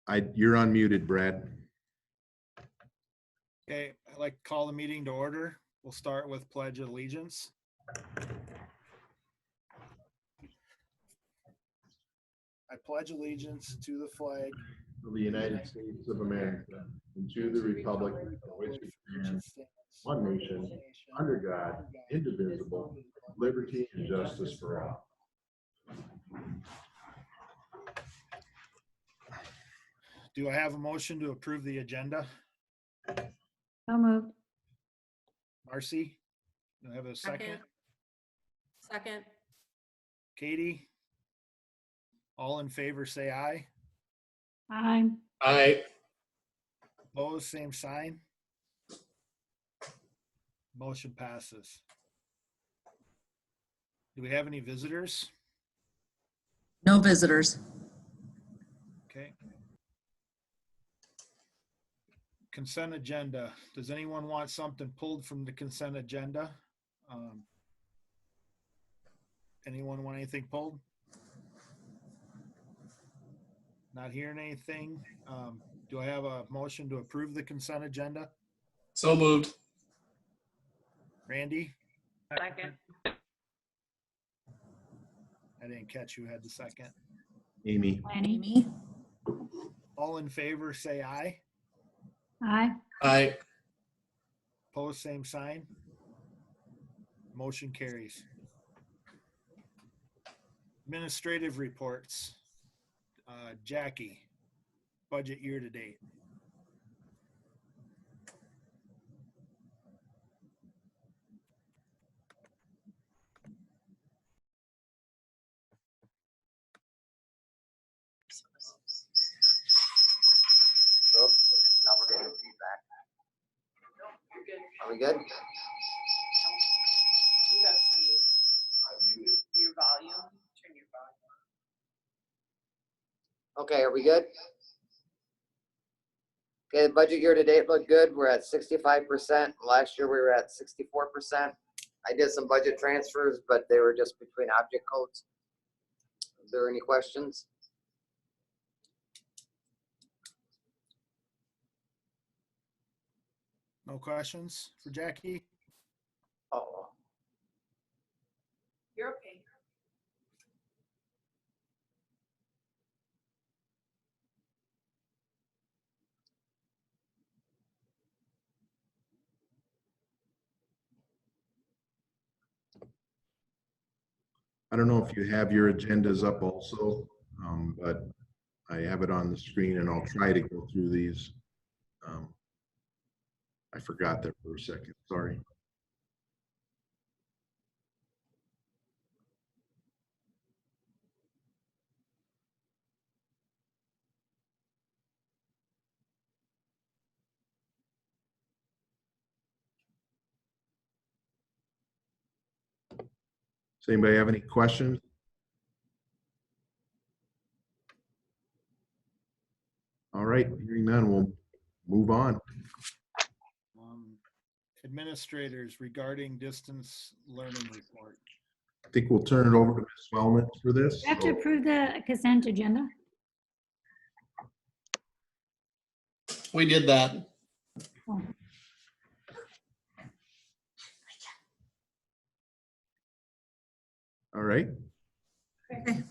You're unmuted, Brad. Okay, I'd like to call the meeting to order. We'll start with Pledge of Allegiance. I pledge allegiance to the flag Of the United States of America and to the republic for which it stands, one nation, under God, indivisible, with liberty and justice for all. Do I have a motion to approve the agenda? So moved. Marcy, do I have a second? Second. Katie? All in favor, say aye. Aye. Aye. Opposed, same sign. Motion passes. Do we have any visitors? No visitors. Okay. Consent agenda. Does anyone want something pulled from the consent agenda? Anyone want anything pulled? Not hearing anything. Do I have a motion to approve the consent agenda? So moved. Randy? Second. I didn't catch who had the second. Amy, Amy. All in favor, say aye. Aye. Aye. Opposed, same sign. Motion carries. Administrative reports. Jackie, budget year to date. Oh, now we're getting feedback. Are we good? You have to mute your volume, turn your volume on. Okay, are we good? Okay, the budget year to date looked good. We're at 65%. Last year we were at 64%. I did some budget transfers, but they were just between object codes. Is there any questions? No questions for Jackie? Oh, You're okay. I don't know if you have your agendas up also, but I have it on the screen and I'll try to go through these. I forgot there for a second, sorry. Does anybody have any questions? All right, hearing none, we'll move on. Administrators regarding distance learning report. I think we'll turn it over to Ms. Wellman for this. We have to approve the consent agenda. We did that. Oh. All right, Okay.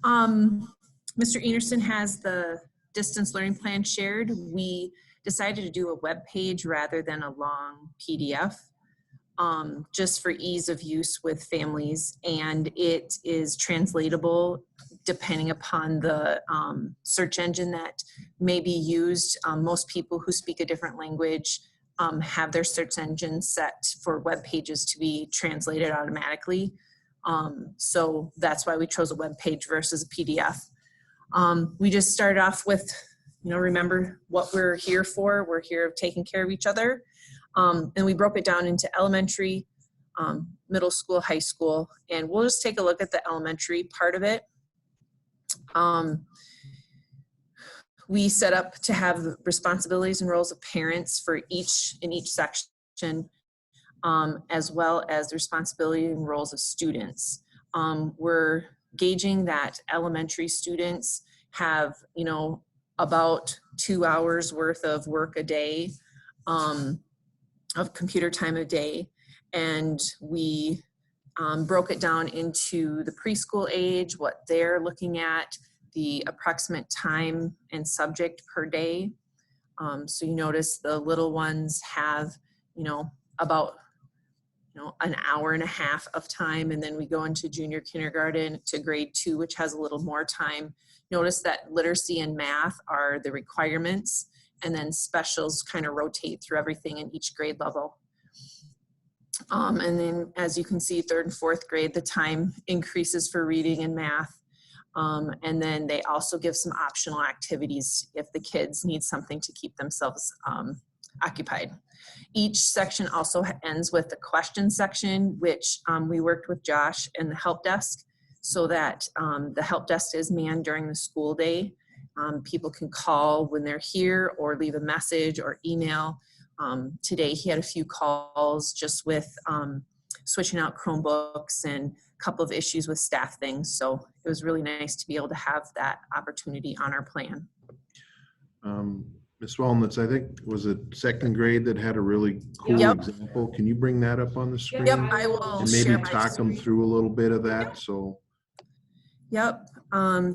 Mr. Enerson has the distance learning plan shared. We decided to do a web page rather than a long PDF, just for ease of use with families. And it is translatable depending upon the search engine that may be used. Most people who speak a different language have their search engine set for web pages to be translated automatically. So that's why we chose a web page versus a PDF. We just started off with, remember what we're here for. We're here taking care of each other. And we broke it down into elementary, middle school, high school, and we'll just take a look at the elementary part of it. We set up to have the responsibilities and roles of parents for in each section, as well as the responsibility and roles of students. We're gauging that elementary students have, you know, about 2 hours worth of work a day, of computer time a day. And we broke it down into the preschool age, what they're looking at, the approximate time and subject per day. So you notice the little ones have, you know, about, you know, an hour and a half of time. And then we go into junior kindergarten to grade 2, which has a little more time. Notice that literacy and math are the requirements, and then specials kind of rotate through everything in each grade level. And then as you can see, 3rd and 4th grade, the time increases for reading and math. And then they also give some optional activities if the kids need something to keep themselves occupied. Each section also ends with the question section, which we worked with Josh and the help desk, so that the help desk is manned during the school day. People can call when they're here or leave a message or email. Today he had a few calls just with switching out Chromebooks and a couple of issues with staff things. So it was really nice to be able to have that opportunity on our plan. Ms. Wellnitz, I think, was it 2nd grade that had a really cool Yep. example? Can you bring that up on the screen? Yep, I will And maybe share my talk them screen. through a little bit of that, so. Yep,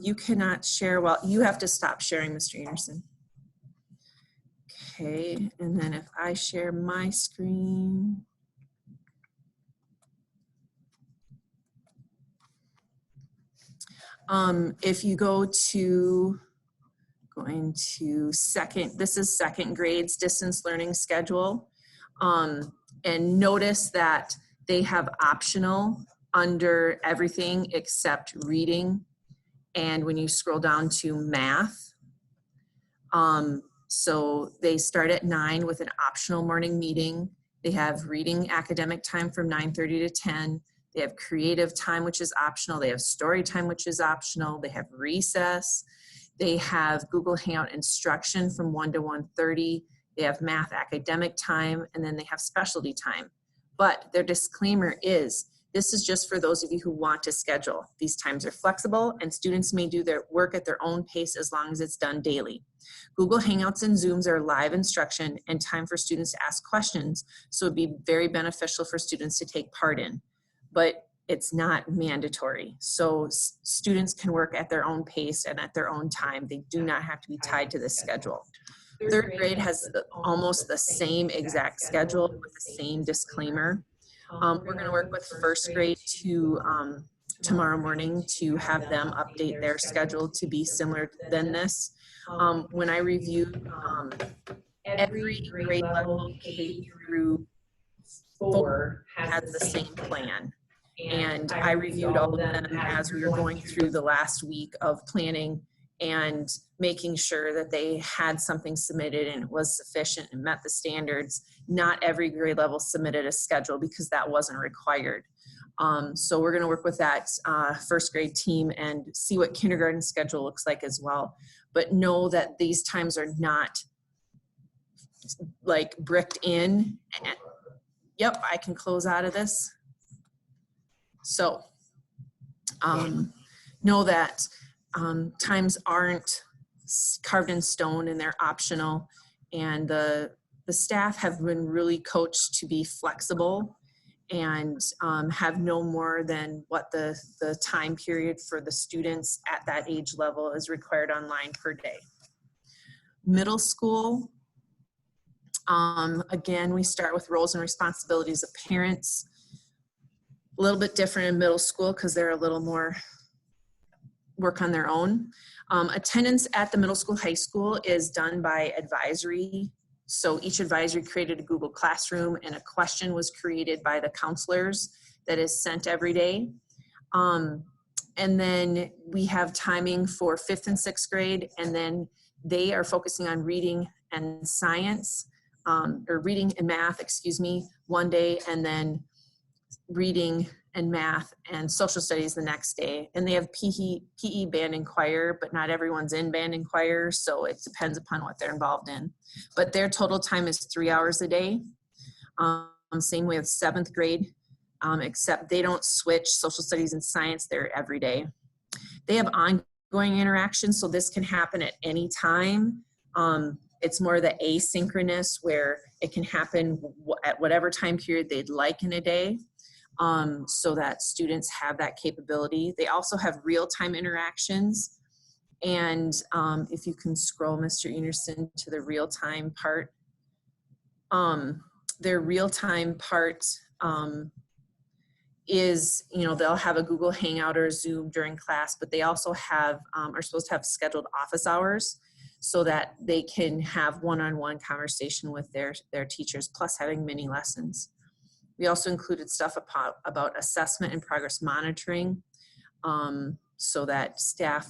you cannot share while, you have to stop sharing, Mr. Anderson. Okay, and then if I share my screen. If you go to, going to this is 2nd grade's distance learning schedule. And notice that they have optional under everything except reading. And when you scroll down to math, so they start at 9 with an optional morning meeting. They have reading academic time from 9:30 to 10. They have creative time, which is optional. They have story time, which is optional. They have recess. They have Google Hangout instruction from 1 to 1:30. They have math academic time, and then they have specialty time. But their disclaimer is, this is just for those of you who want to schedule. These times are flexible, and students may do their work at their own pace as long as it's done daily. Google Hangouts and Zooms are live instruction and time for students to ask questions, so it'd be very beneficial for students to take part in. But it's not mandatory. So students can work at their own pace and at their own time. They do not have to be tied to this schedule. 3rd grade has almost the same exact schedule with the same disclaimer. We're going to work with 1st grade to tomorrow morning to have them update their schedule to be similar than this. When I reviewed every grade level K through 4 has the same plan. And I reviewed all of them as we were going through the last week of planning and making sure that they had something submitted and it was sufficient and met the standards. Not every grade level submitted a schedule because that wasn't required. So we're going to work with that 1st grade team and see what kindergarten schedule looks like as well. But know that these times are not like bricked in. Yep, I can close out of this. So know that times aren't carved in stone and they're optional. And the staff have been really coached to be flexible and have no more than what the time period for the students at that age level is required online per day. Middle school, again, we start with roles and responsibilities of parents. A little bit different in middle school because they're a little more work on their own. Attendance at the middle school, high school is done by advisory. So each advisory created a Google Classroom and a question was created by the counselors that is sent every day. And then we have timing for 5th and 6th grade, and then they are focusing on reading and science, or reading and math, excuse me, one day, and then reading and math and social studies the next day. And they have PE, band and choir, but not everyone's in band and choir, so it depends upon what they're involved in. But their total time is 3 hours a day. Same way with 7th grade, except they don't switch social studies and science, they're every day. They have ongoing ongoing interaction, so this can happen at any time. It's more the asynchronous where it can happen at whatever time period they'd like in a day, so that students have that capability. They also have real-time interactions. And if you can scroll, Mr. Enerson, to the real-time part. Their real-time part is, they'll have a Google Hangout or Zoom during class, but they also have, are supposed to have scheduled office hours so that they can have one-on-one conversation with their teachers, plus having mini lessons. We also included stuff about assessment and progress monitoring, so that staff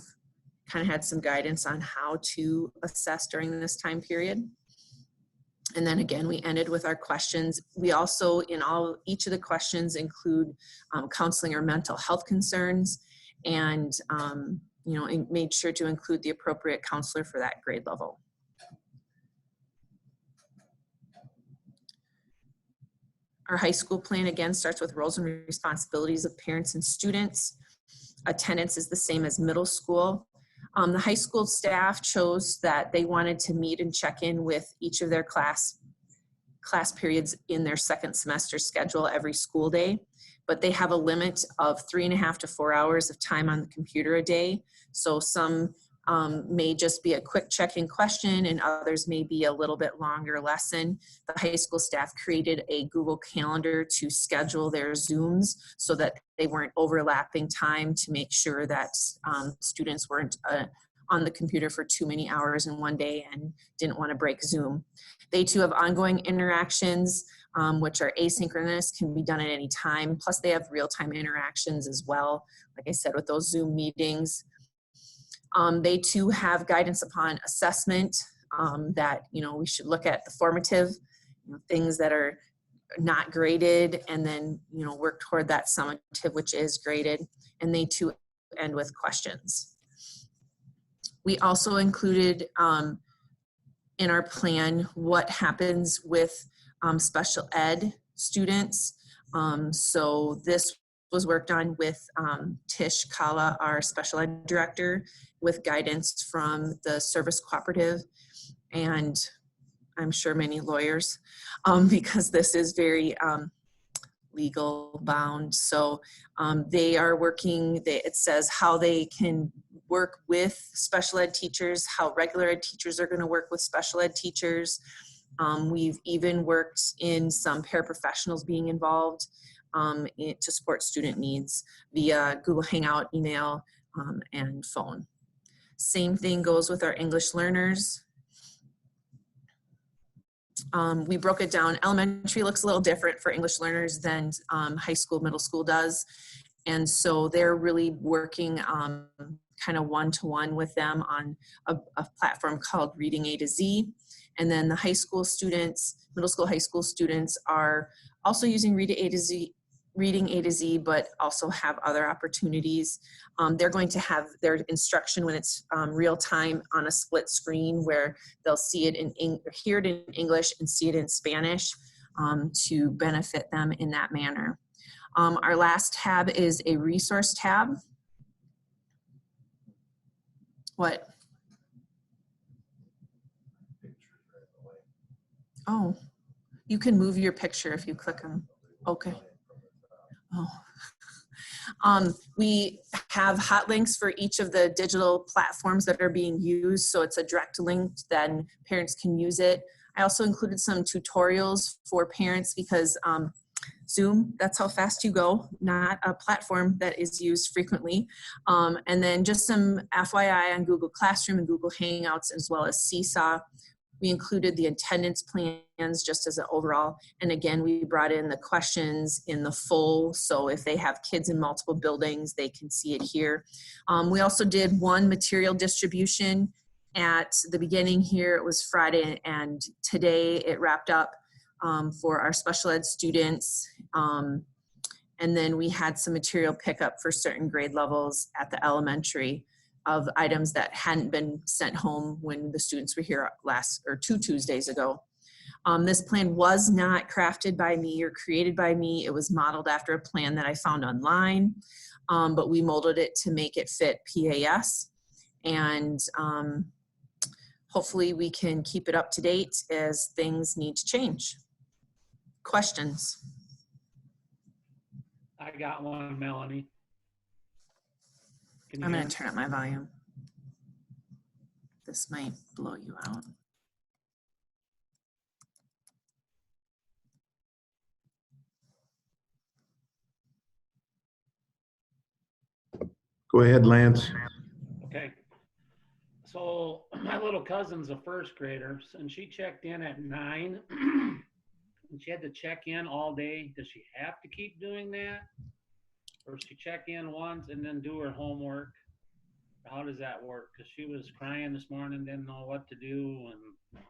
kind of had some guidance on how to assess during this time period. And then again, we ended with our questions. We also, in each of the questions, include counseling or mental health concerns, and and made sure to include the appropriate counselor for that grade level. Our high school plan again starts with roles and responsibilities of parents and students. Attendance is the same as middle school. The high school staff chose that they wanted to meet and check in with each of their class periods in their second semester schedule every school day, but they have a limit of 3.5 to 4 hours of time on the computer a day. So some may just be a quick check-in question, and others may be a little bit longer lesson. The high school staff created a Google Calendar to schedule their Zooms so that they weren't overlapping time, to make sure that students weren't on the computer for too many hours in one day and didn't want to break Zoom. They too have ongoing interactions, which are asynchronous, can be done at any time. Plus they have real-time interactions as well, like I said, with those Zoom meetings. They too have guidance upon assessment, that, we should look at the formative, things that are not graded, and then, work toward that summative, which is graded. And they too end with questions. We also included in our plan what happens with special ed students. So this was worked on with Tish Kala, our special ed director, with guidance from the service cooperative, and I'm sure many lawyers, because this is very legal bound. So they are working, it says how they can work with special ed teachers, how regular ed teachers are going to work with special ed teachers. We've even worked in some paraprofessionals being involved to support student needs via Google Hangout, email, and phone. Same thing goes with our English learners. We broke it down. Elementary looks a little different for English learners than high school, middle school does. And so they're really working kind of one-to-one with them on a platform called Reading A to Z. And then the high school students, middle school, high school students are also using Reading A to Z, but also have other opportunities. They're going to have their instruction when it's real time on a split screen, where they'll see it hear it in English and see it in Spanish, to benefit them in that manner. Our last tab is a resource tab. What? Oh, you can move your picture if you click on. Okay. Oh. We have hot links for each of the digital platforms that are being used, so it's a direct link, then parents can use it. I also included some tutorials for parents because Zoom, that's how fast you go, not a platform that is used frequently. And then just some FYI on Google Classroom and Google Hangouts, as well as Seesaw. We included the attendance plans just as an overall. And again, we brought in the questions in the full. So if they have kids in multiple buildings, they can see it here. We also did one material distribution at the beginning here. It was Friday, and today it wrapped up for our special ed students. And then we had some material pickup for certain grade levels at the elementary of items that hadn't been sent home when the students were here two Tuesdays ago. This plan was not crafted by me or created by me. It was modeled after a plan that I found online, but we molded it to make it fit PAS. And hopefully we can keep it up to date as things need to change. Questions? I got one, Melanie. Can you I'm hear going me? to turn up my volume. This might blow you out. Go ahead, Lance. Okay. So my little cousin's a first grader and she checked in at 9 and she had to check in all day. Does she have to keep doing that? Or she check in once and then do her homework? How does that work? Because she was crying this morning, didn't know what to do. And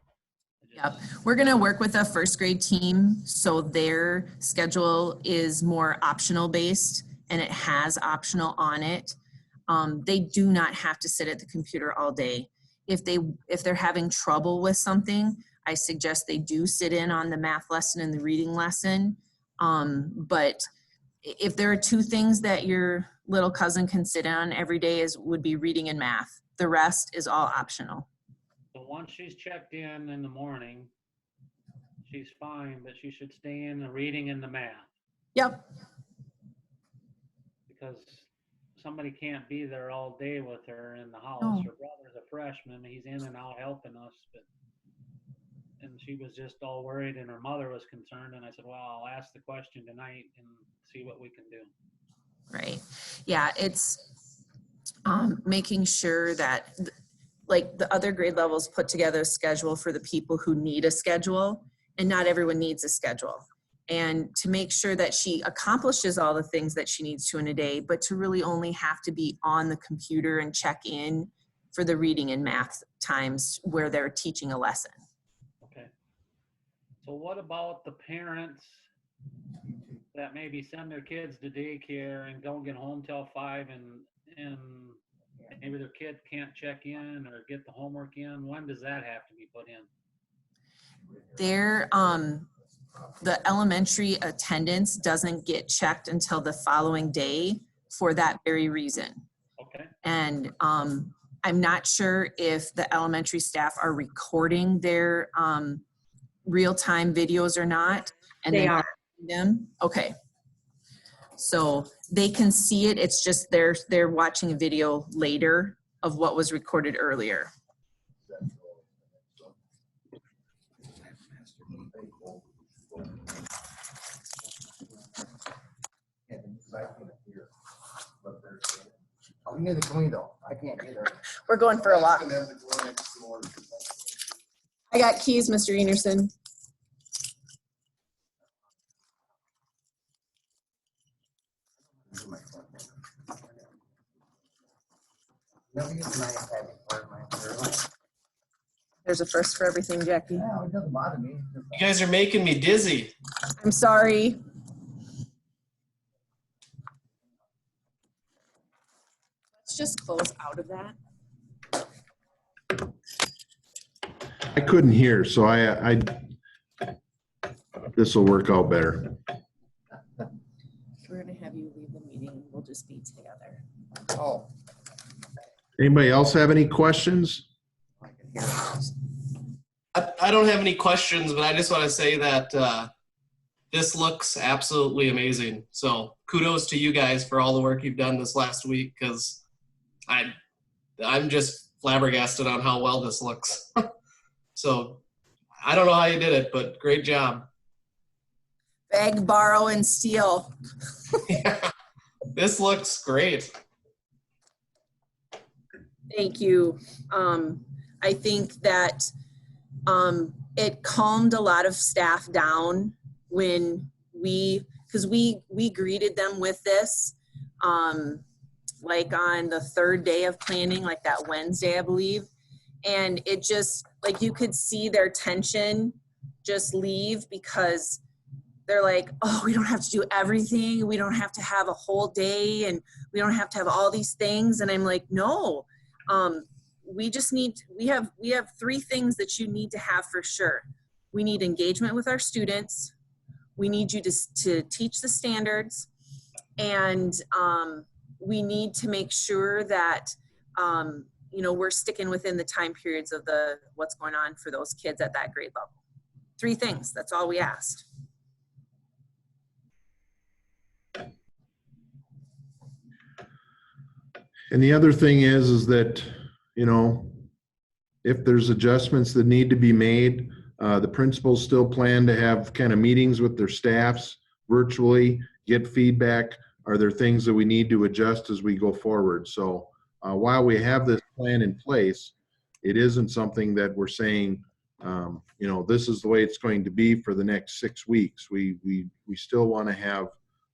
Yep. We're going to work with a first grade team. So their schedule is more optional based and it has optional on it. They do not have to sit at the computer all day. If they're having trouble with something, I suggest they do sit in on the math lesson and the reading lesson. But if there are two things that your little cousin can sit on every day would be reading and math. The rest is all optional. So once she's checked in the morning, she's fine, but she should stay in the reading and the math. Yep. Because somebody can't be there all day with her in the house. No. Her brother's a freshman. He's in and out helping us, and she was just all worried and her mother was concerned. And I said, well, I'll ask the question tonight and see what we can do. Right. Yeah. It's making sure that like the other grade levels put together a schedule for the people who need a schedule, and not everyone needs a schedule. And to make sure that she accomplishes all the things that she needs to in a day, but to really only have to be on the computer and check in for the reading and math times where they're teaching a lesson. Okay. So what about the parents that maybe send their kids to daycare and don't get home till 5 and maybe their kid can't check in or get the homework in? When does that have to be put in? The elementary attendance doesn't get checked until the following day for that very reason. Okay. And I'm not sure if the elementary staff are recording their real-time videos or not. And They are. Them. Okay. So they can see it. It's just they're watching a video later of what was recorded earlier. I'm near the window. I can't either. We're going for a walk. I got keys, Mr. Enerson. Never used an iPad before in my entire life. There's a first for everything, Jackie. No, it doesn't bother me. You guys are making me dizzy. I'm sorry. Let's just close out of that. I couldn't hear, so I this will work out better. We're gonna have you leave the meeting. We'll just be together. Oh. Anybody else have any questions? I can hear it. I don't have any questions, but I just want to say that this looks absolutely amazing. So kudos to you guys for all the work you've done this last week, because I'm just flabbergasted on how well this looks. So I don't know how you did it, but great job. Beg, borrow, and steal. Yeah, this looks great. Thank you. I think that it calmed a lot of staff down when because we greeted them with this, like on the third day of planning, like that Wednesday, I believe. And it just, like, you could see their tension just leave, because they're like, oh, we don't have to do everything. We don't have to have a whole day, and we don't have to have all these things. And I'm like, no, we just need, we have 3 things that you need to have for sure. We need engagement with our students. We need you to teach the standards, and we need to make sure that you know, we're sticking within the time periods of the, what's going on for those kids at that grade level. 3 things, that's all we asked. And the other thing is that, you know, if there's adjustments that need to be made, the principals still plan to have kind of meetings with their staffs virtually, get feedback. Are there things that we need to adjust as we go forward? So while we have this plan in place, it isn't something that we're saying, you know, this is the way it's going to be for the next 6 weeks. We still want to have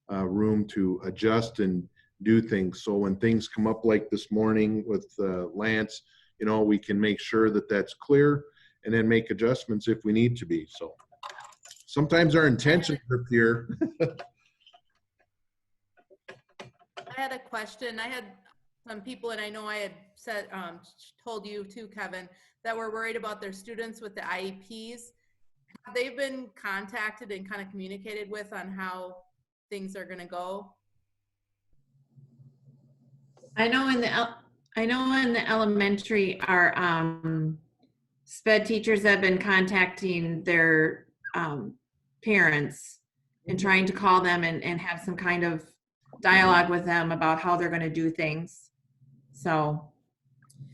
room to adjust and do things. So when things come up like this morning with Lance, you know, we can make sure that that's clear and then make adjustments if we need to be. So sometimes our intentions are clear. I had a question. I had some people, and I know I had said, told you too, Kevin, that were worried about their students with the IEPs. Have they been contacted and kind of communicated with on how things are going to go? I know in the elementary, our SPED teachers have been contacting their parents and trying to call them and have some kind of dialogue with them about how they're going to do things. So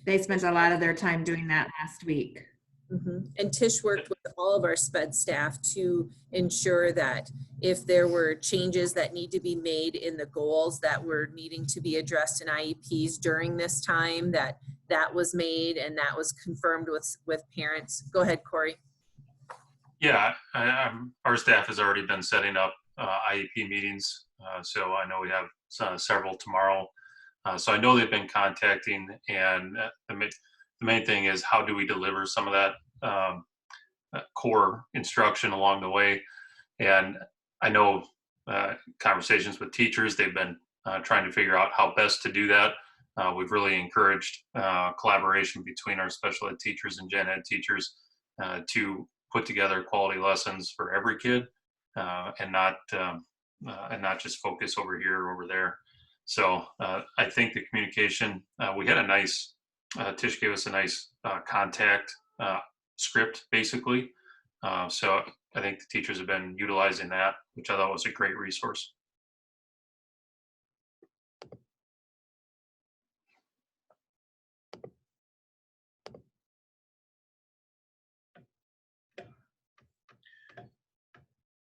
they spent a lot of their time doing that last week. And Tish worked with all of our SPED staff to ensure that if there were changes that need to be made in the goals that were needing to be addressed in IEPs during this time, that was made and that was confirmed with parents. Go ahead, Corey. Yeah, our staff has already been setting up IEP meetings. So I know we have several tomorrow. So I know they've been contacting, and the main thing is how do we deliver some of that core instruction along the way. And I know conversations with teachers, they've been trying to figure out how best to do that. We've really encouraged collaboration between our special ed teachers and gen ed teachers to put together quality lessons for every kid and not just focus over here or over there. So I think the communication, we had a nice, Tish gave us a nice contact script, basically. So I think the teachers have been utilizing that, which I thought was a great resource.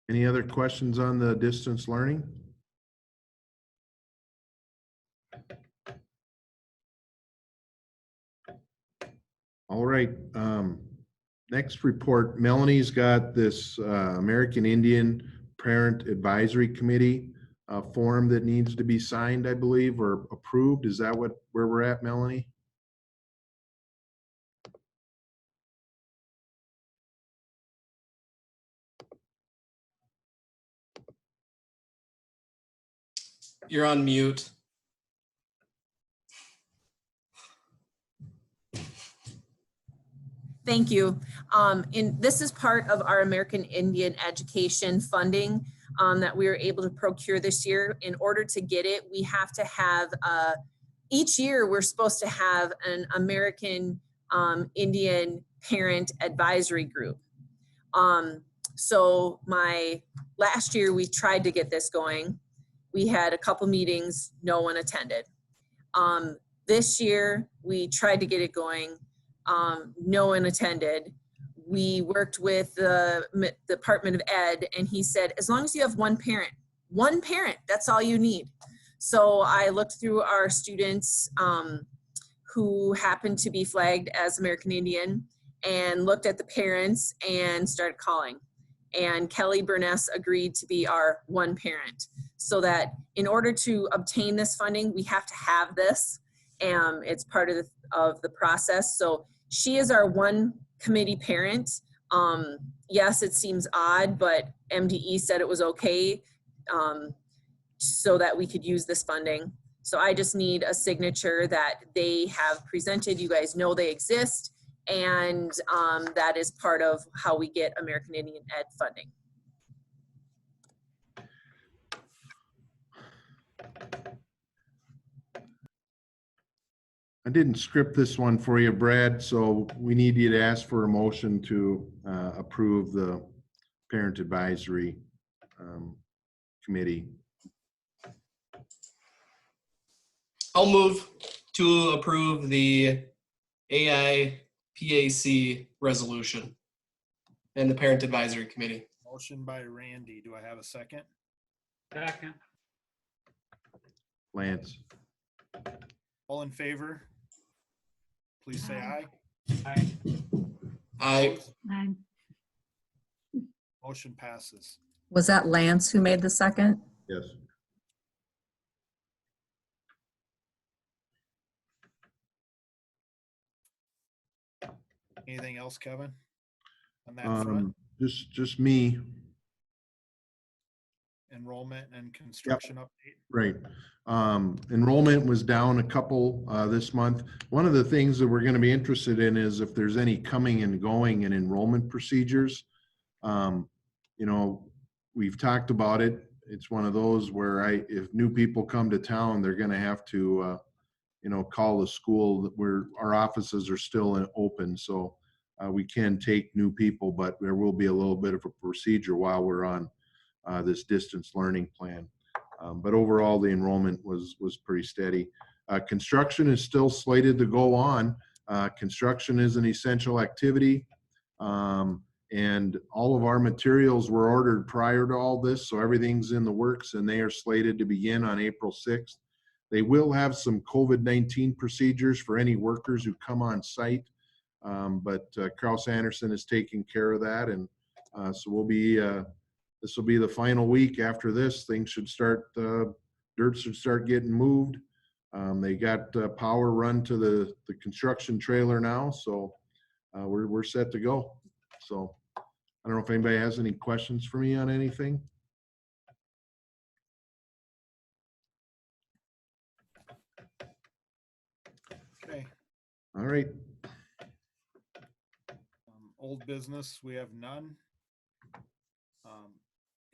Any other questions on the distance learning? All right. Next report, Melanie's got this American Indian Parent Advisory Committee form that needs to be signed, I believe, or approved. Is that where we're at, Melanie? You're on mute. Thank you. And this is part of our American Indian education funding that we were able to procure this year. In order to get it, we have to have, each year we're supposed to have an American Indian Parent Advisory Group. So last year we tried to get this going. We had a couple meetings, no one attended. This year we tried to get it going. No one attended. We worked with the Department of Ed, and he said, as long as you have one parent, that's all you need. So I looked through our students who happened to be flagged as American Indian and looked at the parents and started calling. And Kelly Burness agreed to be our one parent, so that in order to obtain this funding, we have to have this. It's part of the process. So she is our one committee parent. Yes, it seems odd, but MDE said it was okay so that we could use this funding. So I just need a signature that they have presented. You guys know they exist, and that is part of how we get American Indian Ed funding. I didn't script this one for you, Brad, so we need you to ask for a motion to approve the parent advisory committee. I'll move to approve the AIPAC resolution and the parent advisory committee. Motion by Randy. Do I have a second? Second. Lance, All in favor? Please say aye. Aye. I, Aye. Motion passes. Was that Lance who made the second? yes. Anything else, Kevin? On that front, Just me, enrollment and construction update? right. Enrollment was down a couple this month. One of the things that we're going to be interested in is if there's any coming and going in enrollment procedures. You know, we've talked about it. It's one of those where if new people come to town, they're going to have to, you know, call the school where our offices are still open. So we can take new people, but there will be a little bit of a procedure while we're on this distance learning plan. But overall, the enrollment was pretty steady. Construction is still slated to go on. Construction is an essential activity. And all of our materials were ordered prior to all this, so everything's in the works, and they are slated to begin on April 6th. They will have some COVID-19 procedures for any workers who come on site, but Kraus Anderson is taking care of that, and so we'll be, this will be the final week. After this, things should start, dirt should start getting moved. They got power run to the construction trailer now, so we're set to go. So I don't know if anybody has any questions for me on anything. Okay. All right. Old business, we have none.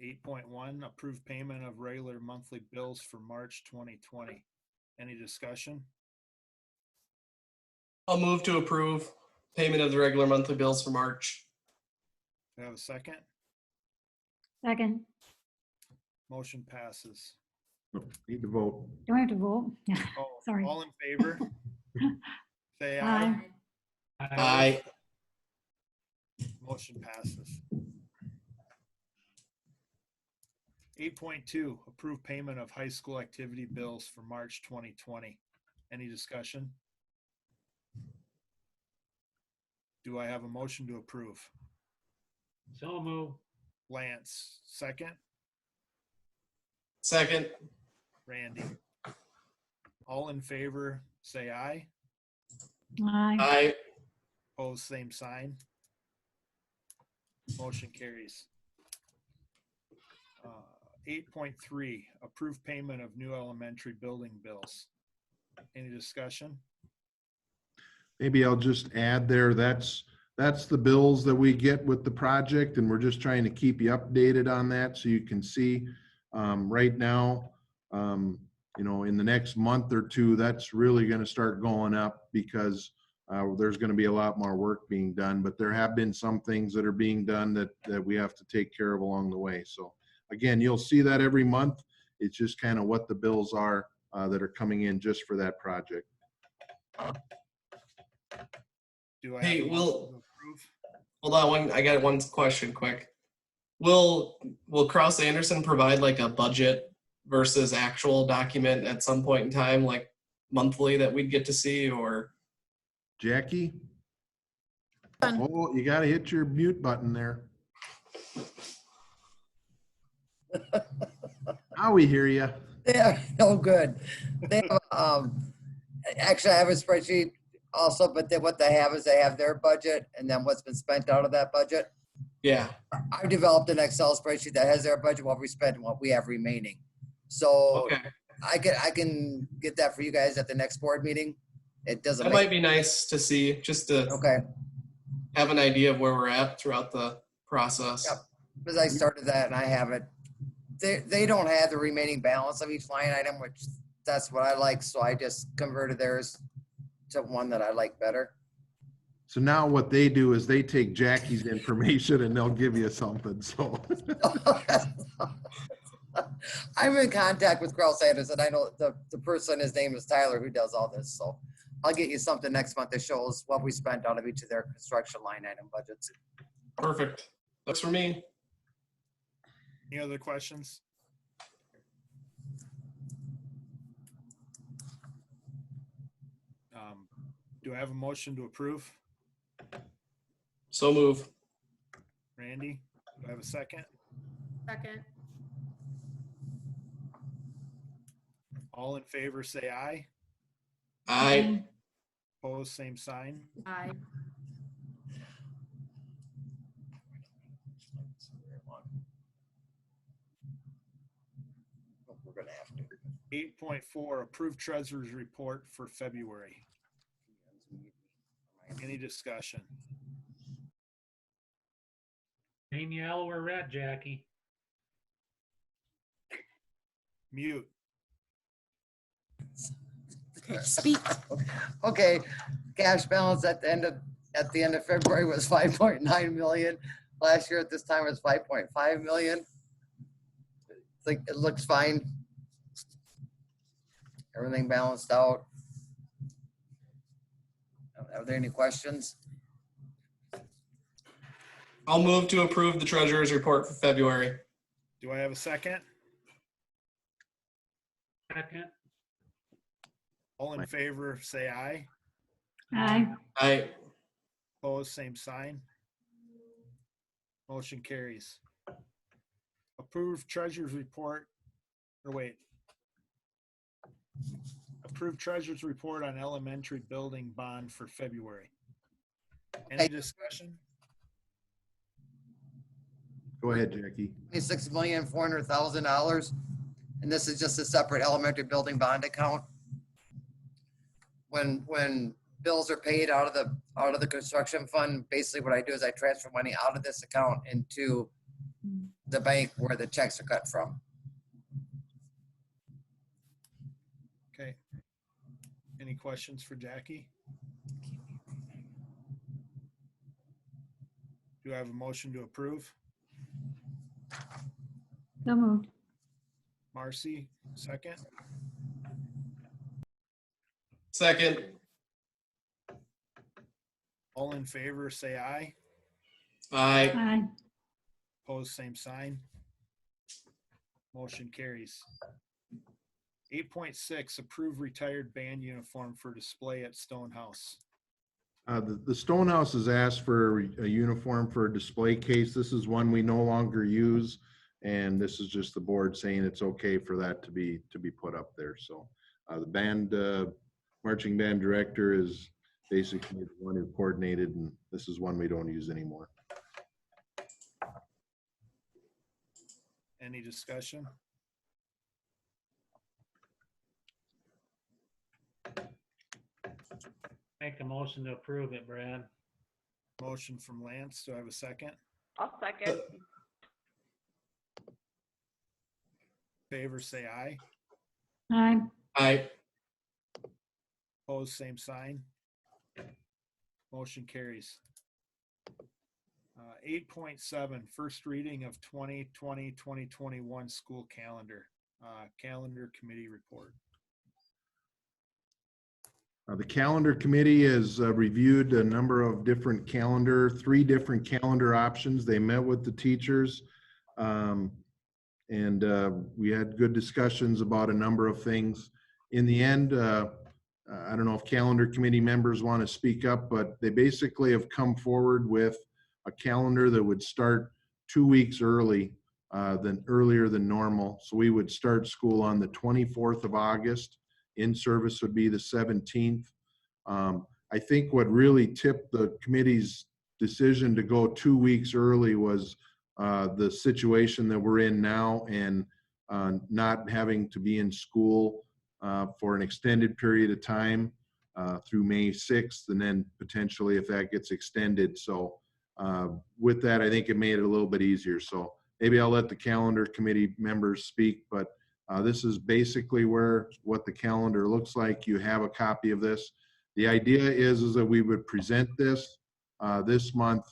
8.1, approved payment of regular monthly bills for March 2020. Any discussion? I'll move to approve payment of the regular monthly bills for March. Do I have a second? Second. Motion passes. Need to vote. Do I have to vote? Oh, Sorry. all in favor? Say Aye. aye. Aye. Motion passes. 8.2, approve payment of high school activity bills for March 2020. Any discussion? Do I have a motion to approve? So move. Lance, second. Second. Randy. All in favor, say aye. Aye. Aye. Opposed, same sign. Motion carries. 8.3, approve payment of new elementary building bills. Any discussion? Maybe I'll just add there, that's the bills that we get with the project, and we're just trying to keep you updated on that so you can see. Right now, you know, in the next month or two, that's really going to start going up because there's going to be a lot more work being done, but there have been some things that are being done that we have to take care of along the way. So again, you'll see that every month. It's just kind of what the bills are that are coming in just for that project. Do I Hey, have a motion Will, to approve? hold on I got one question quick. Will Kraus Anderson provide like a budget versus actual document at some point in time, like monthly, that we'd get to see? Or Jackie? Oh, you got to hit your mute button there. Now we hear you. Yeah, no good. They have, actually, I have a spreadsheet also, but what they have is they have their budget and then what's been spent out of that budget. yeah, I've developed an Excel spreadsheet that has their budget, what we spent and what we have remaining. So okay. I can get that for you guys at the next board meeting. It doesn't That make, might be nice to see, just to okay, have an idea of where we're at throughout the process. Yep. because I started that and I have it. They don't have the remaining balance of each line item, which that's what I like. So I just converted theirs to one that I like better. So now what they do is they take Jackie's information and they'll give you something, so. I'm in contact with Kraus Anderson. I know the person, his name is Tyler, who does all this, so I'll get you something next month that shows what we spent out of each of their construction line item budgets. Perfect. That's for me. Any other questions? Do I have a motion to approve? So move. Randy, do I have a second? Second. All in favor, say aye. Aye. Opposed, same sign. Aye. We're gonna have to. 8.4, approve treasurer's report for February. Any discussion? Danielle, where we're at, Jackie. Mute. Speak. Okay, cash balance at the end of February was 5.9 million. Last year at this time was 5.5 million. Think it looks fine. Everything balanced out. Are there any questions? I'll move to approve the treasurer's report for February. Do I have a second? Second. All in favor, say aye. Aye. Aye. Opposed, same sign. Motion carries. Approve treasurer's report, or wait. Approve treasurer's report on elementary building bond for February. Any discussion? Go ahead, Jackie. $26,400,000. And this is just a separate elementary building bond account. When bills are paid out of the construction fund, basically what I do is I transfer money out of this account into the bank where the checks are cut from. Okay. Any questions for Jackie? Do I have a motion to approve? So moved. Marcy, second. Second. All in favor, say aye. Aye. Aye. Opposed, same sign. Motion carries. 8.6, approve retired band uniform for display at Stonehouse. The Stonehouse has asked for a uniform for a display case. This is one we no longer use. And this is just the board saying it's okay for that to be put up there. So the band, marching band director is basically the one who coordinated, and this is one we don't use anymore. Any discussion? Make a motion to approve it, Brad. Motion from Lance. Do I have a second? I'll second. Favor, say aye. Aye. Aye. Opposed, same sign. Motion carries. 8.7, first reading of 2020-2021 school calendar. Calendar committee report. The calendar committee has reviewed a number of different three different calendar options. They met with the teachers. And we had good discussions about a number of things. In the end, I don't know if calendar committee members want to speak up, but they basically have come forward with a calendar that would start 2 weeks earlier than normal. So we would start school on the 24th of August. In-service would be the 17th. I think what really tipped the committee's decision to go 2 weeks early was the situation that we're in now, and not having to be in school for an extended period of time through May 6th, and then potentially if that gets extended. So with that, I think it made it a little bit easier. So maybe I'll let the calendar committee members speak, but this is basically what the calendar looks like. You have a copy of this. The idea is that we would present this this month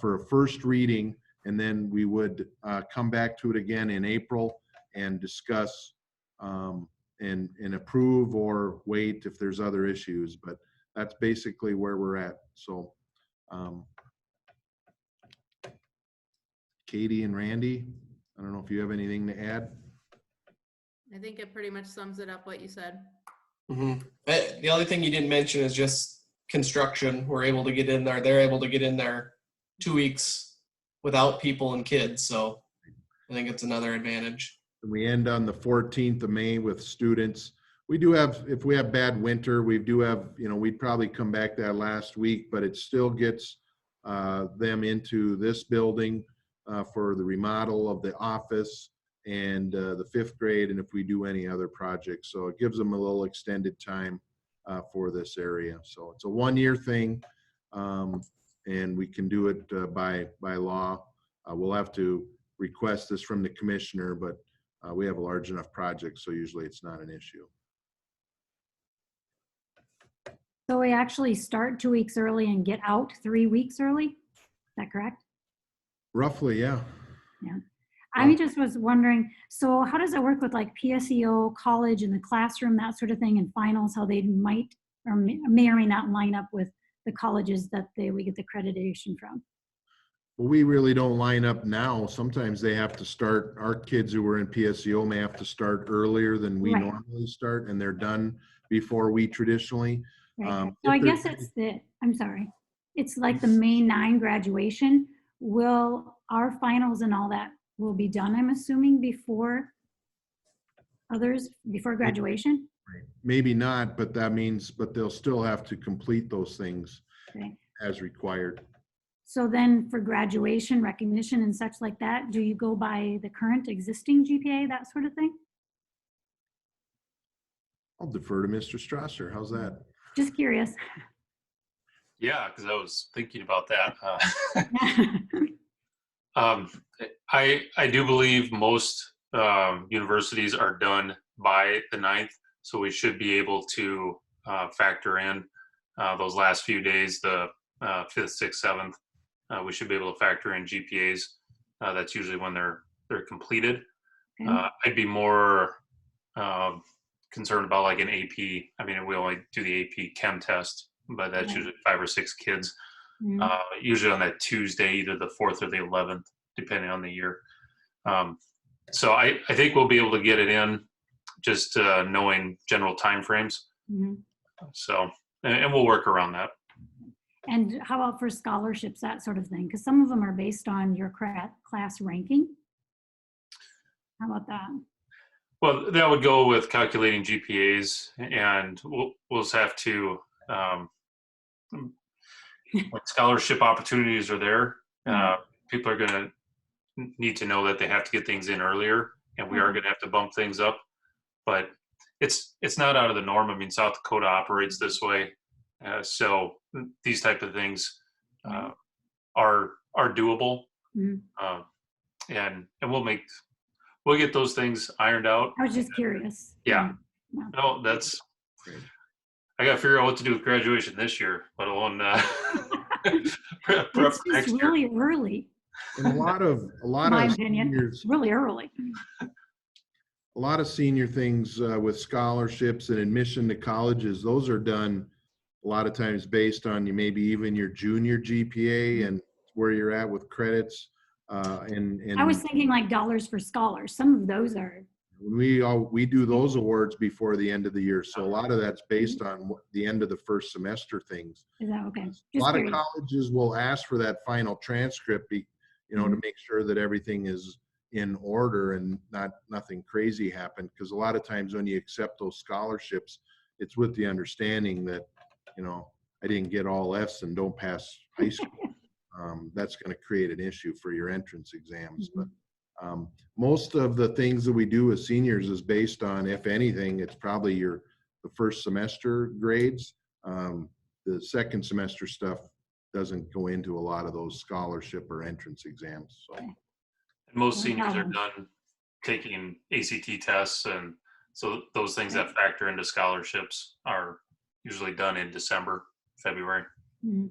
for a first reading, and then we would come back to it again in April and discuss and approve or wait if there's other issues. But that's basically where we're at. So Katie and Randy, I don't know if you have anything to add. I think it pretty much sums it up what you said. The only thing you didn't mention is just construction. We're able to get in there. They're able to get in there 2 weeks without people and kids. So I think it's another advantage. We end on the 14th of May with students. We do have, if we have bad winter, we do have, we'd probably come back that last week, but it still gets them into this building for the remodel of the office and the 5th grade, and if we do any other projects. So it gives them a little extended time for this area. So it's a 1-year thing, and we can do it by law. We'll have to request this from the commissioner, but we have a large enough project, so usually it's not an issue. So we actually start 2 weeks early and get out 3 weeks early? Is that correct? Roughly, yeah. Yeah. I just was wondering, so how does it work with like PSEO, college and the classroom, that sort of thing, and finals, how they might or may or may not line up with the colleges that we get the accreditation from? Well, we really don't line up now. Sometimes they have to start, our kids who were in PSEO may have to start earlier than we Right. normally start, and they're done before we traditionally. Right. If So I there's- guess I'm sorry. It's like the May 9 graduation. Will our finals and all that will be done, I'm assuming, before graduation? Maybe not, but that means, but they'll still have to complete those things Okay. as required. So then for graduation, recognition and such like that, do you go by the current existing GPA, that sort of thing? I'll defer to Mr. Strasser. How's that? Just curious. Yeah, because I was thinking about that. I do believe most universities are done by the 9th, so we should be able to factor in those last few days, the 5th, 6th, 7th. We should be able to factor in GPAs. That's usually when they're completed. Okay. I'd be more concerned about like an AP. I mean, we only do the AP Chem test, but that's Right. usually 5 or 6 kids. Mhm. Usually on that Tuesday, either the 4th or the 11th, depending on the year. So I think we'll be able to get it in, just knowing general timeframes. Mhm. So, and we'll work around that. And how about for scholarships, that sort of thing? Because some of them are based on your class ranking. How about that? Well, that would go with calculating GPAs, and we'll just have to, when scholarship opportunities are there, people are going to need to know that they have to get things in earlier, and we are going to have to bump things up. But it's not out of the norm. I mean, South Dakota operates this way, so these type of things are doable, Mhm. and we'll get those things ironed out. I was just curious. Yeah. No, that's. I got to figure out what to do with graduation this year, let alone prep for It's next just year. really early, And a lot of my opinion. seniors, Really early. a lot of senior things with scholarships and admission to colleges, those are done a lot of times based on maybe even your junior GPA and where you're at with credits. And I was thinking like dollars for scholars. Some of those are, we do those awards before the end of the year. So a lot of that's based on the end of the first semester things. is that okay? A Just lot of curious. colleges will ask for that final transcript, to make sure that everything is in order and nothing crazy happened. Because a lot of times when you accept those scholarships, it's with the understanding that, I didn't get all Fs and don't pass high school. That's going to create an issue for your entrance exams. But most of the things that we do as seniors is based on, if anything, it's probably the first semester grades. The second semester stuff doesn't go into a lot of those scholarship or entrance exams. So And most No seniors are problem. done taking ACT tests, and so those things that factor into scholarships are usually done in December, February. Mhm.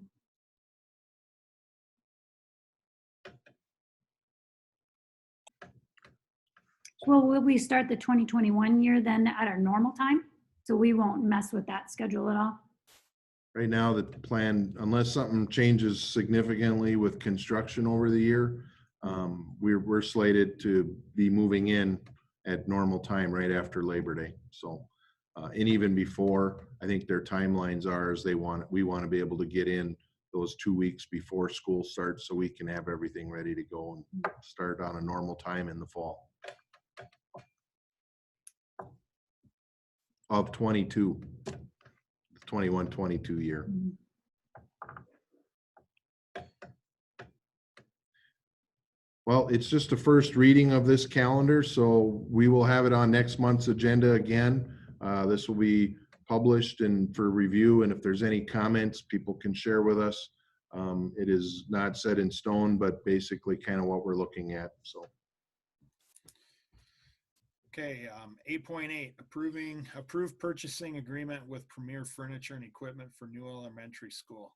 Well, will we start the 2021 year then at our normal time? So we won't mess with that schedule at all? Right now, the plan, unless something changes significantly with construction over the year, we're slated to be moving in at normal time right after Labor Day. So, and even before, I think their timelines are is we want to be able to get in those 2 weeks before school starts so we can have everything ready to go and start on a normal time in the fall. Of 22, 21, 22 year. Well, it's just a first reading of this calendar, so we will have it on next month's agenda again. This will be published and for review, and if there's any comments, people can share with us. It is not set in stone, but basically kind of what we're looking at, so. Okay, 8.8, approve purchasing agreement with Premier Furniture and Equipment for New Elementary School.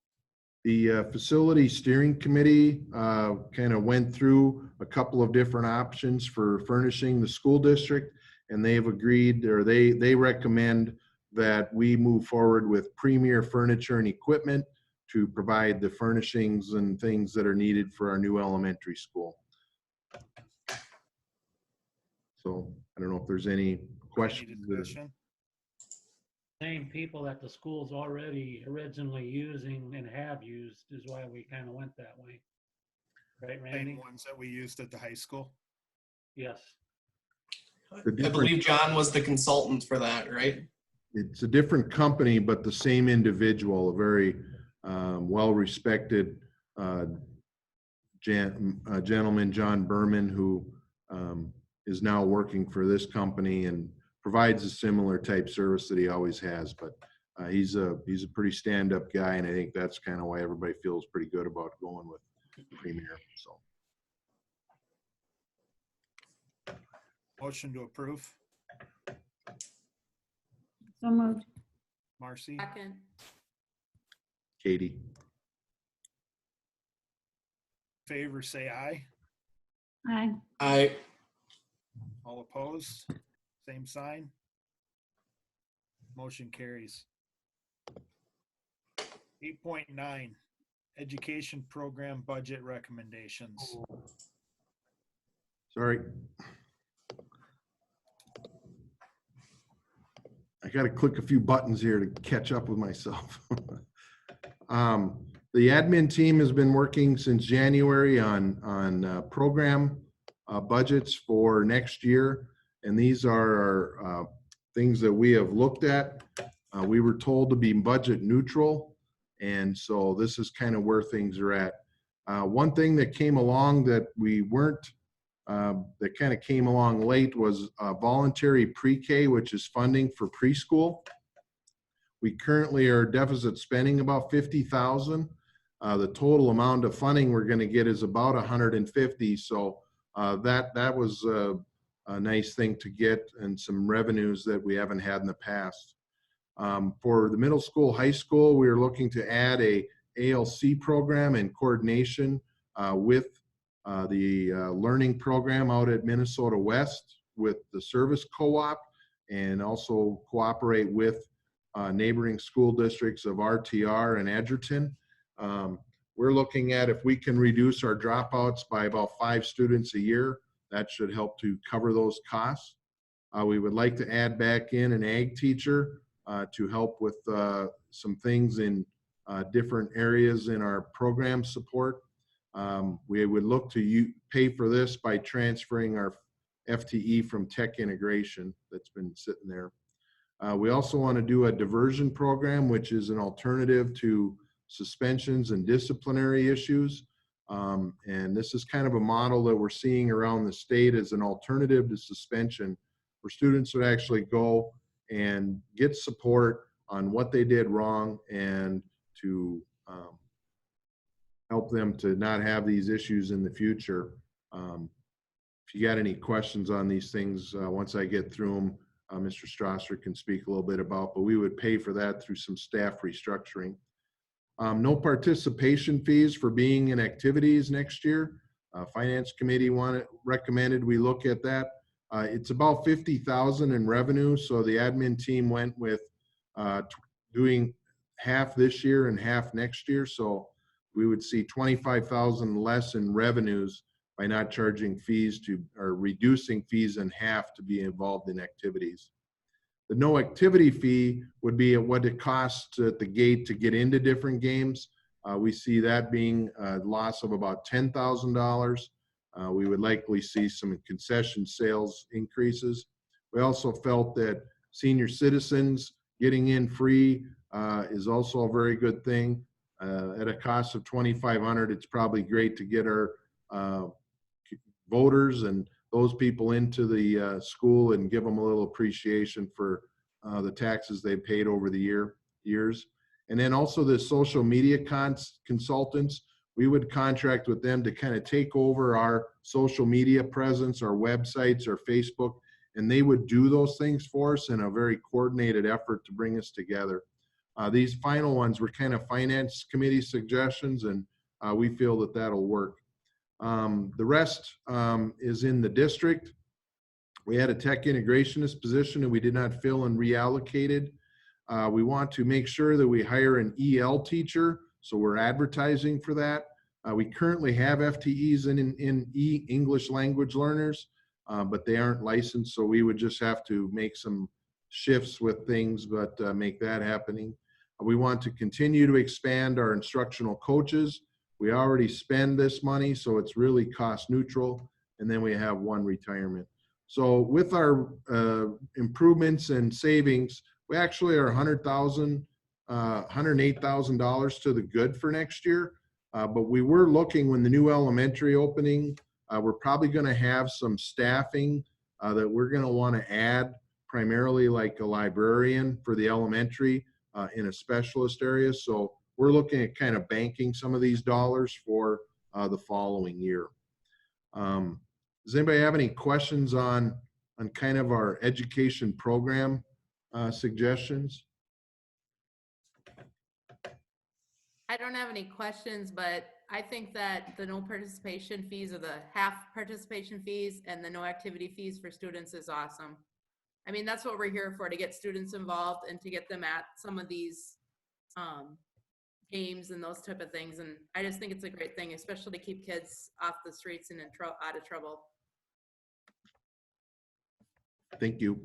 The Facility Steering Committee kind of went through a couple of different options for furnishing the school district, and they've agreed, or they recommend that we move forward with Premier Furniture and Equipment to provide the furnishings and things that are needed for our new elementary school. So I don't know if there's any questions. Same people that the school's already originally using and have used is why we kind of went that way. Right, Randy? Same ones that we used at the high school. Yes. I believe John was the consultant for that, right? It's a different company, but the same individual, a very well-respected gentleman, John Berman, who is now working for this company and provides a similar type service that he always has. But he's a pretty stand-up guy, and I think that's kind of why everybody feels pretty good about going with Premier. So, Motion to approve. So moved. Marcy, Second. Katie. favor say aye. Aye. Aye. All opposed, same sign. Motion carries. 8.9, education program budget recommendations. Sorry. I got to click a few buttons here to catch up with myself. The admin team has been working since January on program budgets for next year, and these are our things that we have looked at. We were told to be budget neutral, and so this is kind of where things are at. One thing that came along that we weren't, that kind of came along late was voluntary pre-K, which is funding for preschool. We currently are deficit spending about $50,000. The total amount of funding we're going to get is about $150,000. So that was a nice thing to get, and some revenues that we haven't had in the past. For the middle school, high school, we are looking to add a ALC program in coordination with the learning program out at Minnesota West with the service co-op, and also cooperate with neighboring school districts of RTR and Edgerton. We're looking at if we can reduce our dropouts by about 5 students a year, that should help to cover those costs. We would like to add back in an ag teacher to help with some things in different areas in our program support. We would look to pay for this by transferring our FTE from Tech Integration that's been sitting there. We also want to do a diversion program, which is an alternative to suspensions and disciplinary issues. And this is kind of a model that we're seeing around the state as an alternative to suspension, where students would actually go and get support on what they did wrong, and to help them to not have these issues in the future. If you got any questions on these things, once I get through them, Mr. Strasser can speak a little bit about, but we would pay for that through some staff restructuring. No participation fees for being in activities next year. Finance committee recommended we look at that. It's about 50,000 in revenue, so the admin team went with doing half this year and half next year. So we would see 25,000 less in revenues by not charging fees or reducing fees in half to be involved in activities. The no activity fee would be at what it costs at the gate to get into different games. We see that being a loss of about $10,000. We would likely see some concession sales increases. We also felt that senior citizens getting in free is also a very good thing. At a cost of $2,500, it's probably great to get our voters and those people into the school and give them a little appreciation for the taxes they paid over the years. And then also the social media consultants, we would contract with them to kind of take over our social media presence, our websites, our Facebook, and they would do those things for us in a very coordinated effort to bring us together. These final ones were kind of finance committee suggestions, and we feel that that'll work. The rest is in the district. We had a tech integrationist position and we did not fill and reallocated. We want to make sure that we hire an EL teacher, so we're advertising for that. We currently have FTEs in English language learners, but they aren't licensed, so we would just have to make some shifts with things, but make that happening. We want to continue to expand our instructional coaches. We already spend this money, so it's really cost neutral. And then we have one retirement. So with our improvements and savings, we actually are $108,000 to the good for next year. But we were looking when the new elementary opening, we're probably going to have some staffing that we're going to want to add, primarily like a librarian for the elementary in a specialist area. So we're looking at kind of banking some of these dollars for the following year. Does anybody have any questions on kind of our education program suggestions? I don't have any questions, but I think that the no participation fees or the half participation fees and the no activity fees for students is awesome. I mean, that's what we're here for, to get students involved and to get them at some of these games and those type of things. And I just think it's a great thing, especially to keep kids off the streets and out of trouble. Thank you.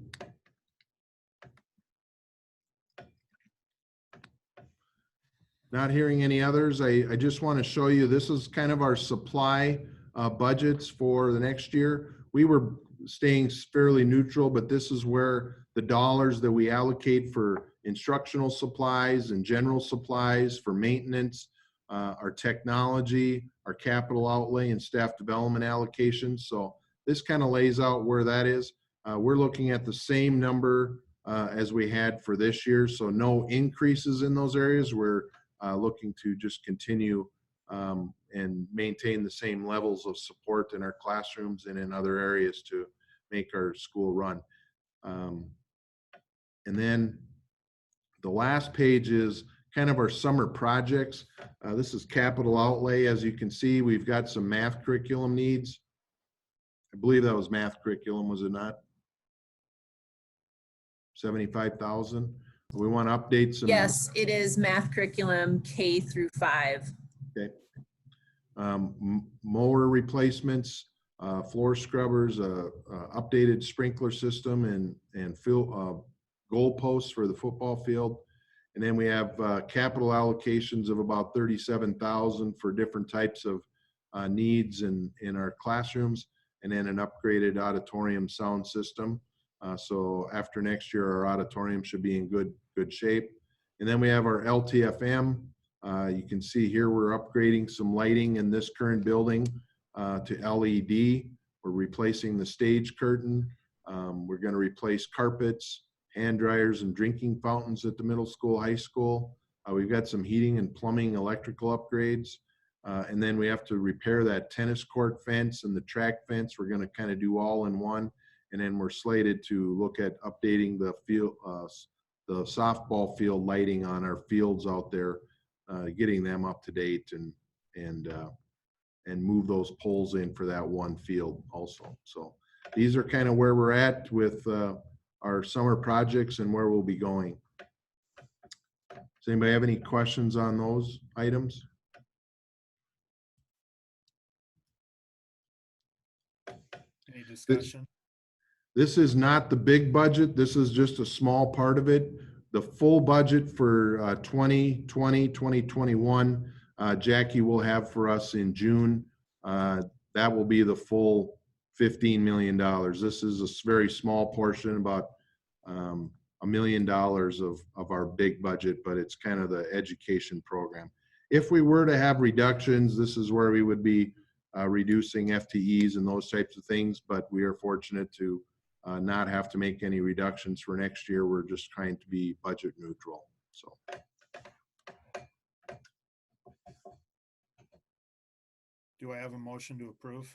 Not hearing any others, I just want to show you, this is kind of our supply budgets for the next year. We were staying fairly neutral, but this is where the dollars that we allocate for instructional supplies and general supplies, for maintenance, our technology, our capital outlay and staff development allocations. So this kind of lays out where that is. We're looking at the same number as we had for this year. So no increases in those areas. We're looking to just continue and maintain the same levels of support in our classrooms and in other areas to make our school run. And then the last page is kind of our summer projects. This is capital outlay. As you can see, we've got some math curriculum needs. I believe that was math curriculum, was it not? 75,000. We want to update some. Yes, it is math curriculum K through 5. Okay. Mower replacements, floor scrubbers, updated sprinkler system, and goal posts for the football field. And then we have capital allocations of about 37,000 for different types of needs in our classrooms, and then an upgraded auditorium sound system. So after next year, our auditorium should be in good shape. And then we have our LTFM. You can see here we're upgrading some lighting in this current building to LED. We're replacing the stage curtain. We're going to replace carpets, hand dryers, and drinking fountains at the middle school, high school. We've got some heating and plumbing, electrical upgrades. And then we have to repair that tennis court fence and the track fence. We're going to kind of do all in one. And then we're slated to look at updating the field, the softball field lighting on our fields out there, getting them up to date and move those poles in for that one field also. So these are kind of where we're at with our summer projects and where we'll be going. Does anybody have any questions on those items? Any discussion? This is not the big budget. This is just a small part of it. The full budget for 2020, 2021, Jackie will have for us in June. That will be the full $15 million. This is a very small portion, about $1 million of our big budget, but it's kind of the education program. If we were to have reductions, this is where we would be reducing FTEs and those types of things, but we are fortunate to not have to make any reductions for next year. We're just trying to be budget neutral. So. Do I have a motion to approve?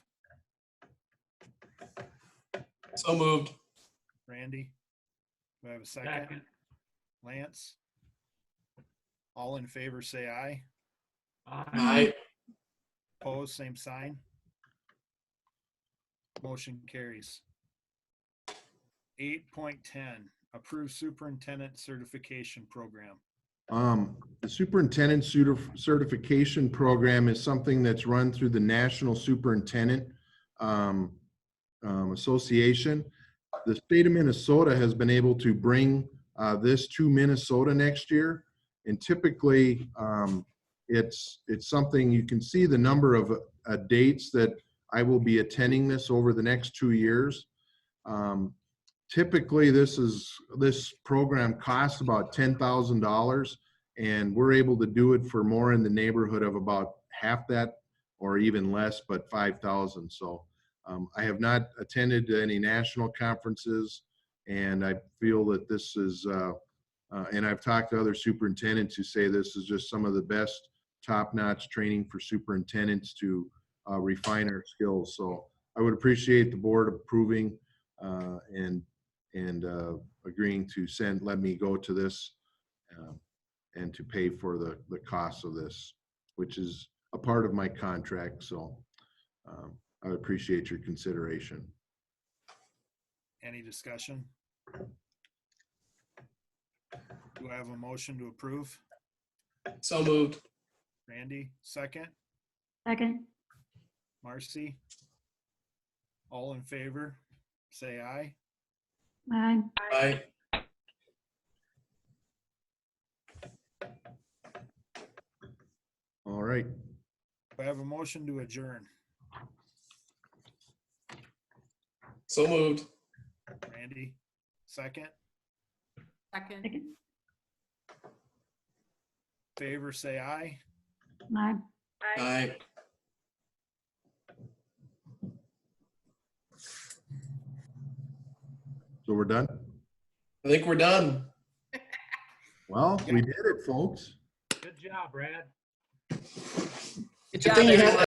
So moved. Randy? Do I have a second? Lance? All in favor, say aye. Aye. Opposed, same sign. Motion carries. 8.10, approve superintendent certification program. The superintendent certification program is something that's run through the National Superintendent Association. The state of Minnesota has been able to bring this to Minnesota next year. And typically it's something, you can see the number of dates that I will be attending this over the next 2 years. Typically this program costs about $10,000, and we're able to do it for more in the neighborhood of about half that or even less, but 5,000. So I have not attended any national conferences, and I feel that this is, and I've talked to other superintendents who say this is just some of the best top-notch training for superintendents to refine our skills. So I would appreciate the board approving and agreeing to let me go to this and to pay for the cost of this, which is a part of my contract. So I would appreciate your consideration. Any discussion? Do I have a motion to approve? So moved. Randy, second. Second. Marcy? All in favor, say aye. Aye. Aye. All right. Do I have a motion to adjourn? So moved. Randy, second. Second. Second. Favor, say aye. Aye. Aye. So we're done? I think we're done. Well, we did it, folks. Good job, Brad. Good Good job, thing you had everyone.